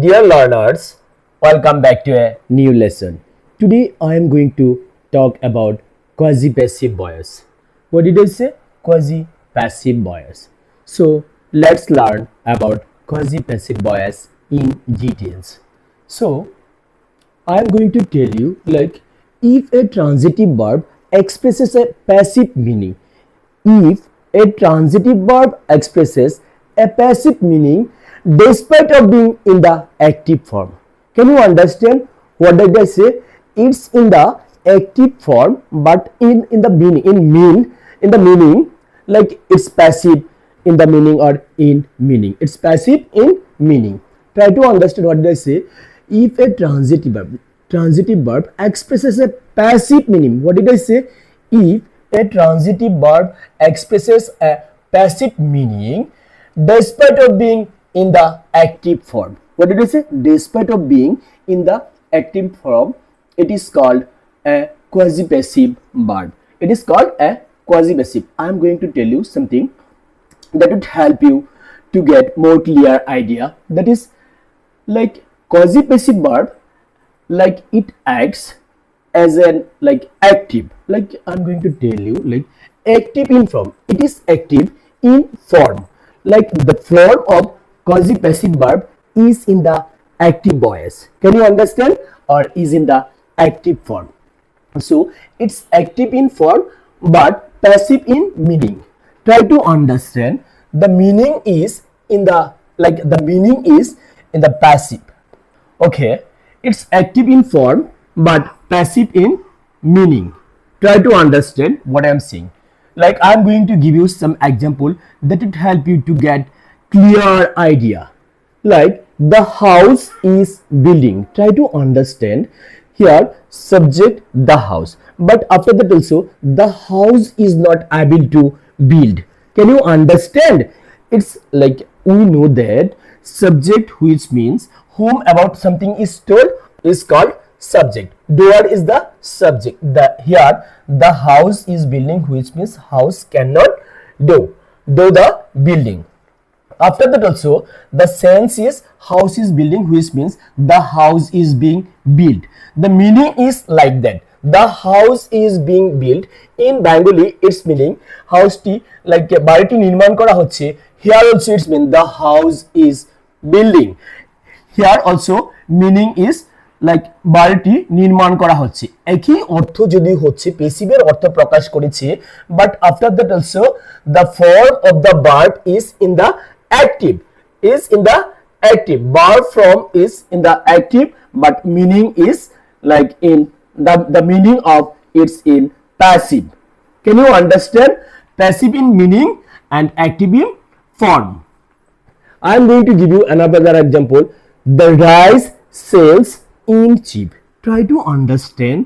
Dear learners, welcome back to a new lesson. Today I am going to talk about quasi-passive voice. What did I say? Quasi-passive voice. So let's learn about quasi-passive voice in details. So I am going to tell you if a transitive verb expresses a passive meaning, if a transitive verb expresses a passive meaning despite of being in the active form. Can you understand what did I say? It's in the active form, but in the meaning like it's passive in the meaning or in meaning. It's passive in meaning. Try to understand what did I say? If a transitive verb expresses a passive meaning. What did I say? If a transitive verb expresses a passive meaning despite of being in the active form. What did I say? Despite of being in the active form, it is called a quasi-passive verb. It is called a quasi-passive. I am going to tell you something that would help you to get more clear idea. That is like quasi-passive verb, like it acts as an active. Like I'm going to tell you active in form. It is active in form. Like the form of quasi-passive verb is in the active voice. Can you understand? Or is in the active form. So it's active in form but passive in meaning. Try to understand. The meaning is in the passive. Okay, it's active in form but passive in meaning. Try to understand what I am saying. Like I'm going to give you some example that would help you to get clear idea. Like the house is building. Try to understand here subject the house, but after that also the house is not able to build. Can you understand? It's like we know that subject, which means whom about something is told, is called subject. Doer is the subject. Here the house is building, which means house cannot do the building. After that also the sense is house is building, which means the house is being built. The meaning is like that. The house is being built. In Bengali its meaning house ti like bariti nirman kora hocche. Here also its mean the house is building. Here also meaning is like বাড়িটি নির্মাণ করা হচ্ছে একই অর্থ যদি হচ্ছে প্যাসিভের অর্থ প্রকাশ করেছে but after that also the form of the verb is in the active verb form is in the active but meaning is like in the meaning of it's in passive. Can you understand? Passive in meaning and active in form. I am going to give you another example. The rice sells in cheap. Try to understand.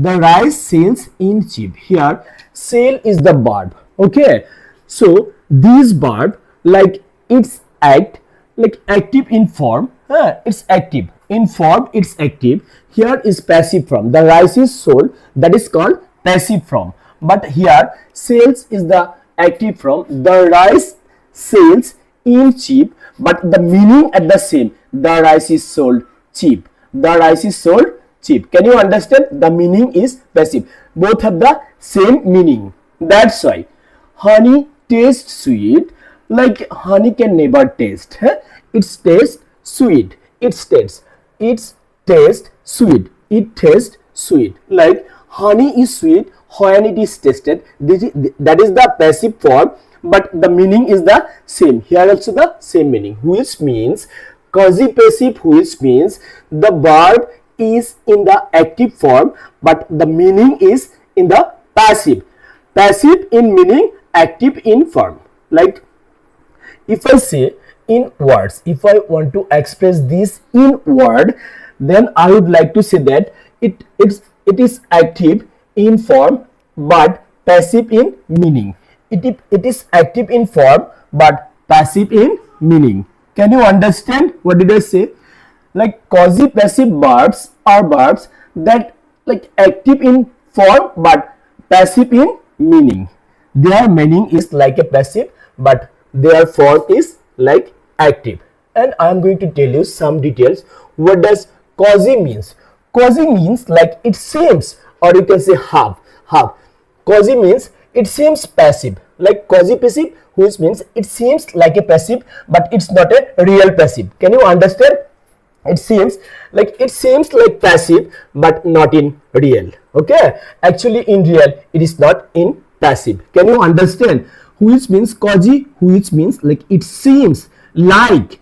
The rice sells in cheap. Here sell is the verb. Okay, so this verb like it's active in form. It's active in form. It's active. Here is passive form. The rice is sold. That is called passive form. But here sales is the active form. The rice sells in cheap, but the meaning at the same. The rice is sold cheap. The rice is sold cheap. Can you understand? The meaning is passive. Both have the same meaning. That's why honey tastes sweet. Like honey can never taste. It's taste sweet. It's taste sweet. It tastes sweet. Like honey is sweet when it is tasted. That is the passive form, but the meaning is the same. Here also the same meaning, which means quasi-passive, which means the verb is in the active form but the meaning is in the passive. Passive in meaning, active in form. Like if I say in words, if I want to express this in word, then I would like to say that it is active in form but passive in meaning. It is active in form but passive in meaning. Can you understand? What did I say? Like quasi-passive verbs are verbs that like active in form but passive in meaning. Their meaning is like a passive but their form is like active. and I am going to tell you some details. What does quasi means? Quasi means like it seems, or you can say have. Quasi means it seems passive, like quasi passive, which means it seems like a passive but it's not a real passive. Can you understand? It seems like passive but not in real. Okay, actually in real it is not in passive. Can you understand? Which means quasi, which means like it seems like,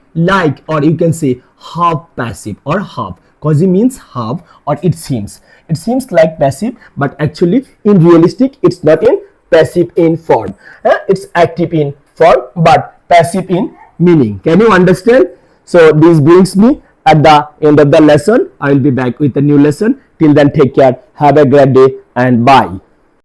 or you can say half passive or half. Quasi means half, or it seems like passive but actually in realistic it's not in passive in form. It's active in form but passive in meaning. Can you understand? So this brings me at the end of the lesson. I will be back with a new lesson. Till then, take care. Have a great day and bye.